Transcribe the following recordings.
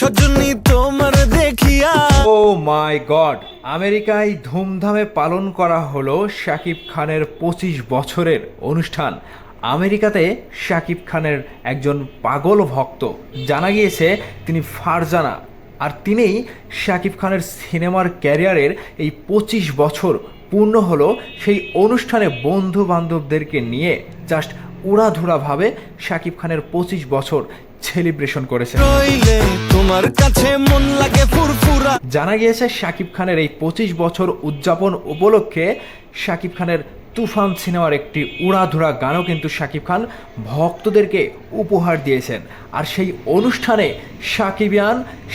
সজনী তোমার দেখিয়া। ও মাই গড, আমেরিকায় ধুমধামে পালন করা হলো শাকিব খানের 25 বছরের অনুষ্ঠান। আমেরিকাতে শাকিব খানের একজন পাগল ভক্ত, জানা গিয়েছে তিনি ফারজানা, আর তিনিই শাকিব খানের সিনেমার ক্যারিয়ারের এই 25 বছর পূর্ণ হলো। সেই অনুষ্ঠানে বন্ধু বান্ধবদেরকে নিয়ে জাস্ট উড়াধুরাভাবে শাকিব খানের 25 বছর সেলিব্রেশন করেছে। রইলে তোমার কাছে মন লাগে ফুরফুরা। জানা গিয়েছে শাকিব খানের এই 25 বছর উদযাপন উপলক্ষে শাকিব খানের তুফান সিনেমার একটি উড়াধুরা গানও কিন্তু শাকিব খান ভক্তদেরকে উপহার দিয়েছেন। আর সেই অনুষ্ঠানে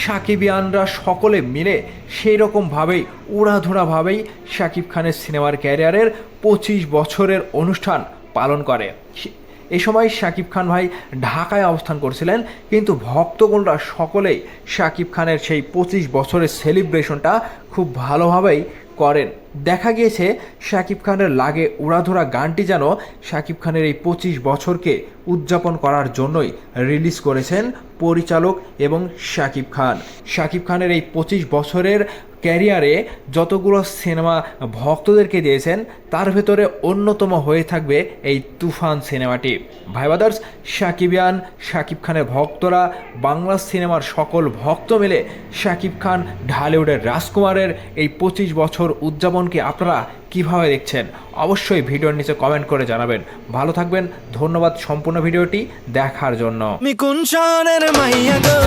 সাকিবিয়ানরা সকলে মিলে সেই রকমভাবেই উড়াধুরাভাবেই শাকিব খানের সিনেমার ক্যারিয়ারের 25 বছরের অনুষ্ঠান পালন করে। এই সময় শাকিব খান ভাই ঢাকায় অবস্থান করছিলেন, কিন্তু ভক্তগণরা সকলেই শাকিব খানের সেই 25 বছরের সেলিব্রেশনটা খুব ভালোভাবেই করেন। দেখা গিয়েছে শাকিব খানের লাগে উড়াধুরা গানটি যেন শাকিব খানের এই 25 বছরকে উদযাপন করার জন্যই রিলিজ করেছেন পরিচালক এবং শাকিব খান। শাকিব খানের এই 25 বছরের ক্যারিয়ারে যতগুলো সিনেমা ভক্তদেরকে দিয়েছেন তার ভেতরে অন্যতম হয়ে থাকবে এই তুফান সিনেমাটি। ভাই ব্রাদার্স, শাকিব খানের ভক্তরা, বাংলা সিনেমার সকল ভক্ত মিলে শাকিব খান ঢালিউডের রাজকুমারের এই 25 বছর উদযাপনকে আপনারা কিভাবে দেখছেন অবশ্যই ভিডিওর নিচে কমেন্ট করে জানাবেন। ভালো থাকবেন, ধন্যবাদ সম্পূর্ণ ভিডিওটি দেখার জন্য। আমি কোন শহরের মাইয়া গো।